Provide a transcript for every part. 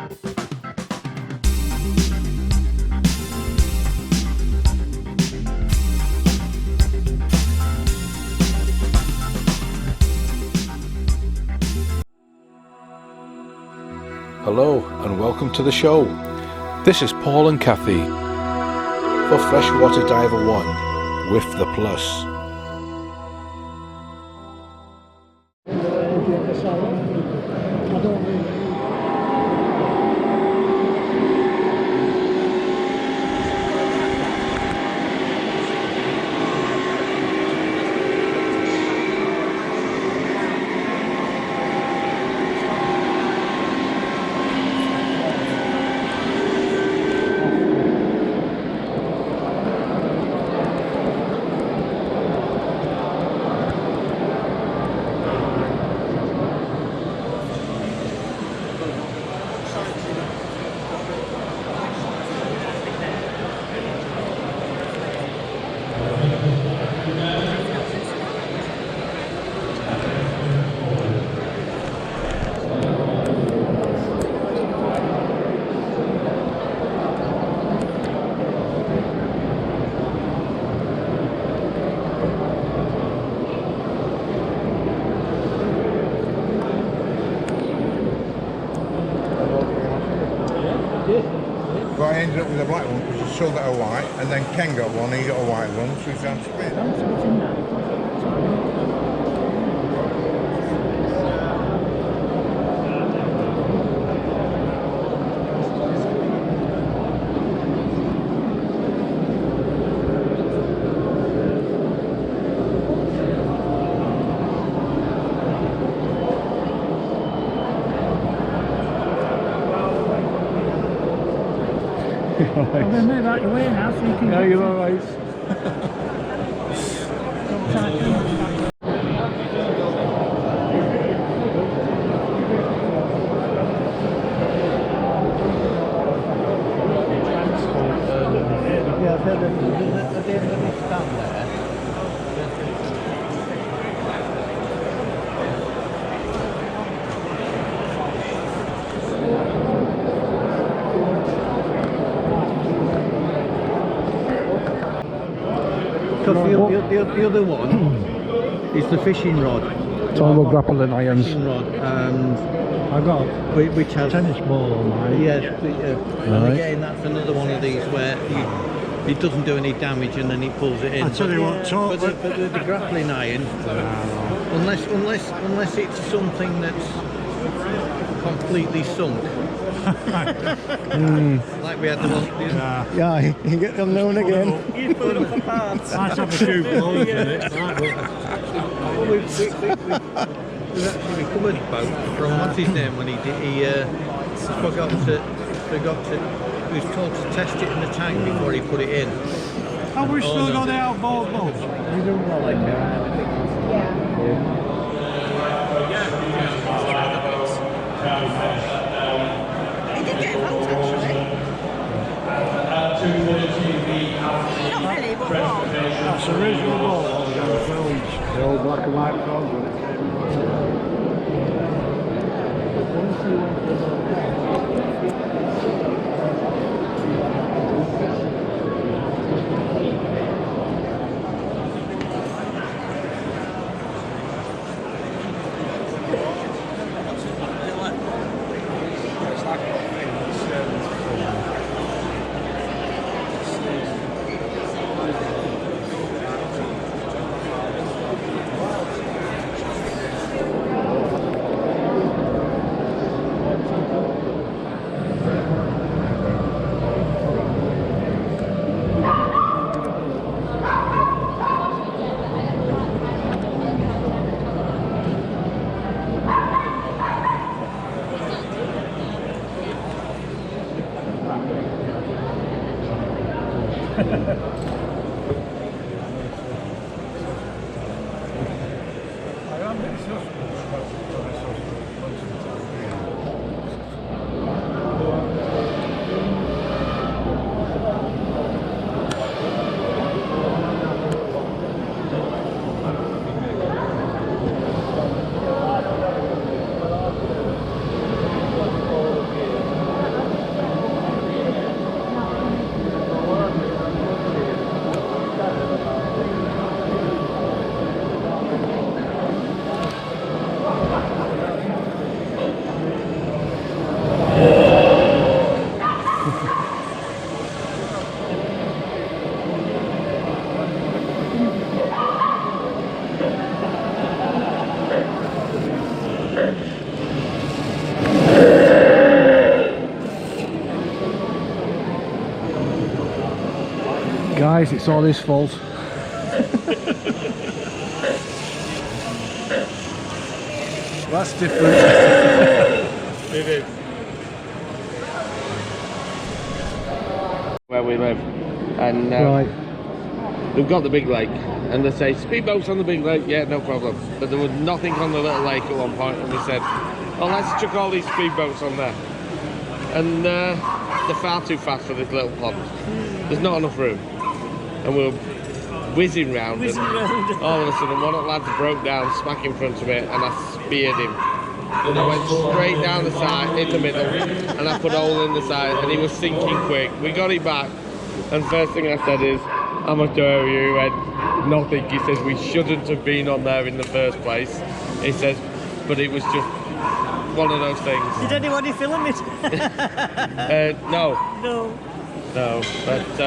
Hello and welcome to the show. This is Paul and Kathy for Freshwater Diver 1 with the Plus. But I ended up with a black one because I still got a white, and then Ken got one, he got a white one, so he's on spin. I'm going to move out your way now so you can... No, you're alright. Yeah, so at the end of this stand there. The other one is the fishing rod. Total grappling irons. Fishing rod, and I got which has tennis ball on mine. yes, Right. and again that's another one of these where it doesn't do any damage and then it pulls it in. I tell you what, but the grappling iron, unless it's something that's completely sunk. Like we had the one. Yeah, you get them known again. You put them apart. Nice have a few blows in it. Well, we've actually recovered both from what's his name when he forgot to. He was told to test it in the tank before he put it in. Have we still got the outboard boats? We don't know like He did get a vote actually. Not really, but what? That's the original boat on the films. The old black and white films. Christ, it's all his fault. That's different. It is. Where we live, and Right. we've got the big lake, and they say speedboats on the big lake, yeah, no problem. But there was nothing on the little lake at one point, and we said, oh, let's chuck all these speedboats on there. And they're far too fast for this little pond. There's not enough room, and we're whizzing round, and all of a sudden one of the lads broke down smack in front of me, and I speared him. And I went straight down the side, in the middle, and I put a hole in the side, and he was sinking quick. We got it back, and first thing I said is, how much do I owe you? He went, nothing. He says, we shouldn't have been on there in the first place. He says, but it was just one of those things. Did anybody film it? No. No. No, but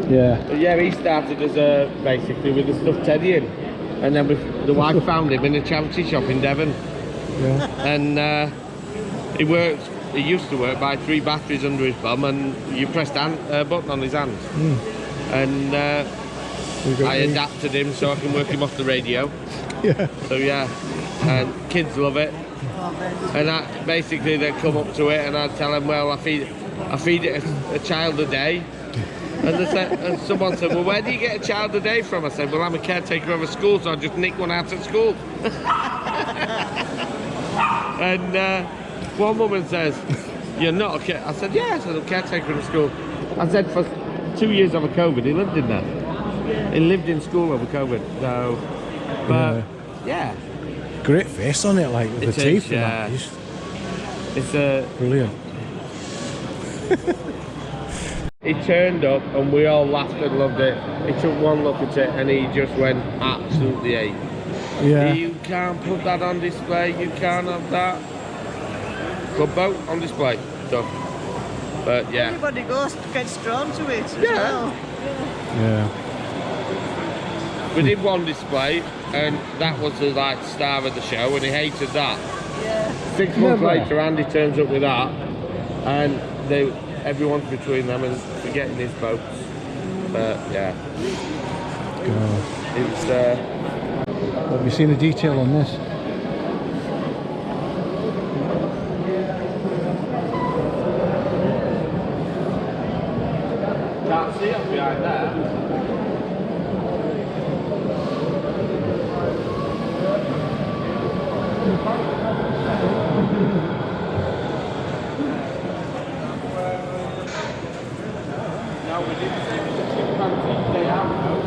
Yeah. yeah, he started as basically with a stuffed teddy in, and then the wife found him in a charity shop in Devon, Yeah. and he used to work by 3 batteries under his bum, and you pressed a button on his hand, and I adapted him so I can work him off the radio. Yeah. So yeah, and kids love it, and basically they come up to it, and I tell them, well, I feed it a child a day. And, and someone said, well, where do you get a child a day from? I said, well, I'm a caretaker of a school, so I just nick one out at school. And one woman says, you're not a caretaker? I said, yeah, I said, I'm a caretaker of a school. I said, for 2 years over COVID, he lived in there. He lived in school over COVID, so, but, yeah. Great face on it, like with It the teeth is, and yeah. that. It's Brilliant. He turned up and we all laughed and loved it. He took one look at it and he just went absolutely ape. Yeah. You can't put that on display, you can't have that. Good boat on display. So, but yeah. Everybody gets drawn to it as Yeah. well. Yeah. We did one display and that was the like star of the show and he hated that. Yeah. 6 months Never. later Andy turns up with that and everyone's between them and forgetting his boats. But yeah. God. It's Have you seen the detail on this? can't see it behind there. No, we didn't say it was a chimpanzee day out though.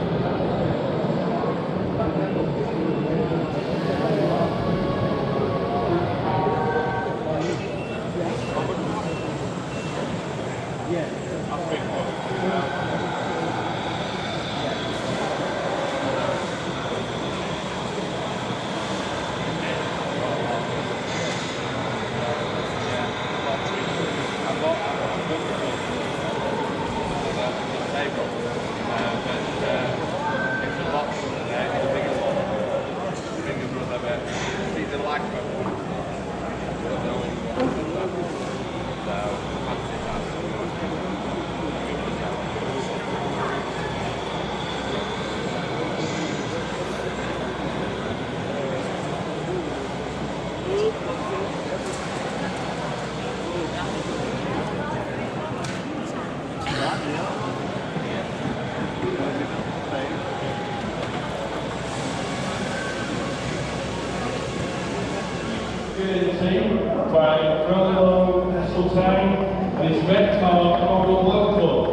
By Rollo Sultan and his red car Coral Blackpool.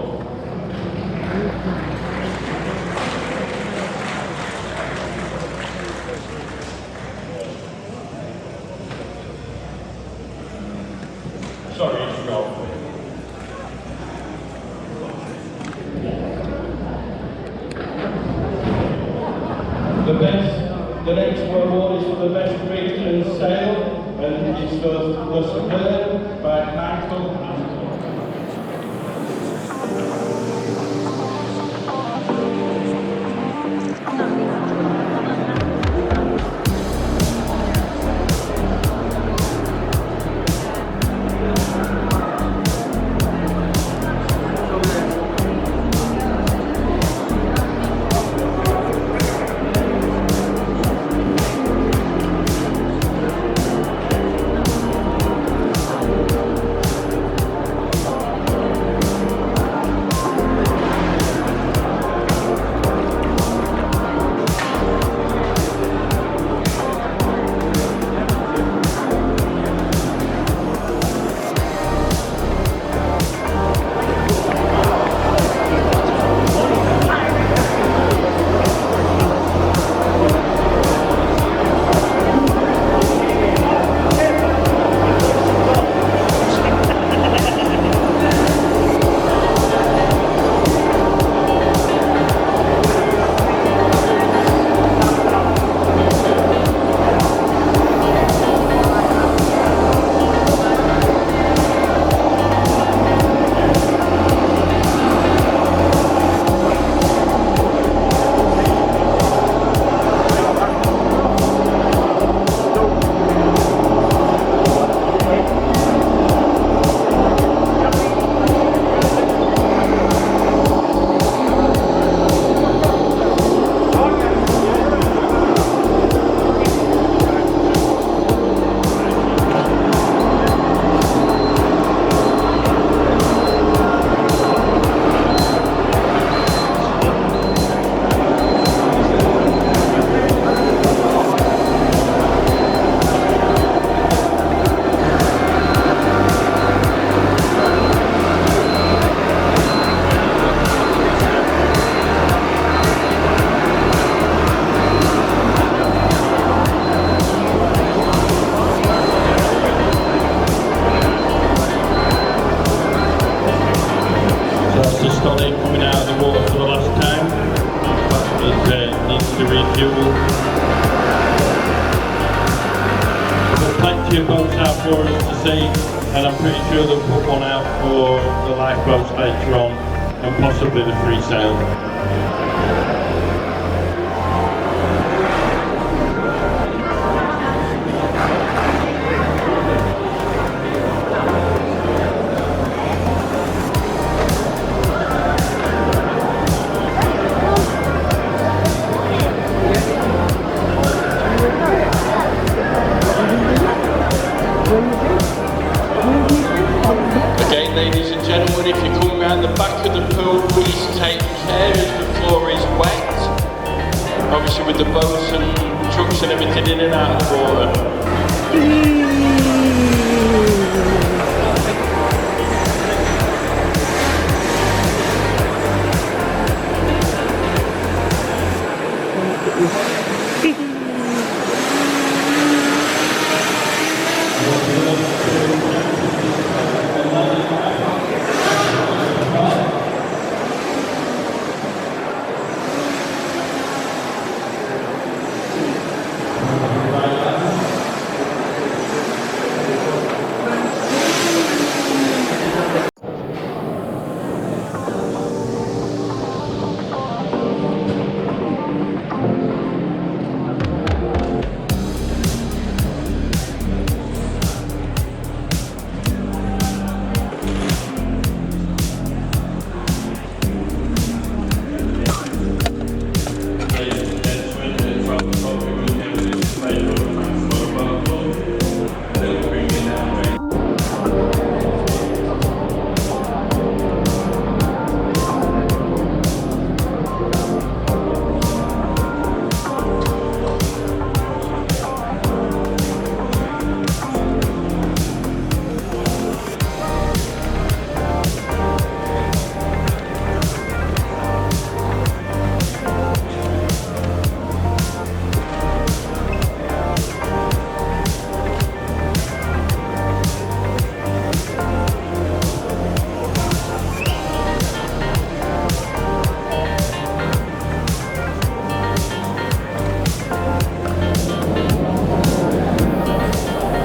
Sorry, it's wrong. The next award is for the best brig and sail. And it's for the Superb by Axel. plenty of boats out for us to see, and I'm pretty sure they'll put one out for the lifeboats later on, and possibly the free sail. Again, ladies and gentlemen, if you come round the back of the pool, please take care as the floor is wet. Obviously with the boats and trucks and everything in and out of the water.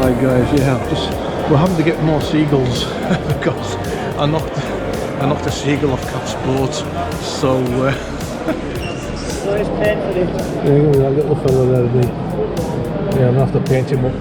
Right guys, yeah, we're having to get more seagulls because I knocked a seagull off Cat's boat, so So it's painful. yeah, that little fella there, yeah, I'm gonna have to paint him up.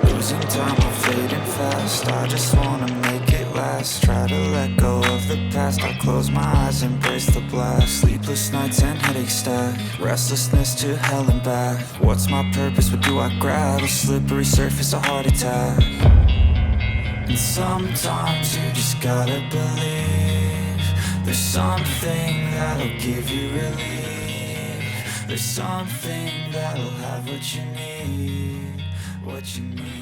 Losing time, I'm fading fast. I just wanna make it last. Try to let go of the past. I close my eyes, embrace the blast. Sleepless nights and headache stack. Restlessness to hell and back. What's my purpose? What do I grab? A slippery surface, a heart attack. And sometimes you just gotta believe there's something that'll give you relief. There's something that'll have what you need, what you need.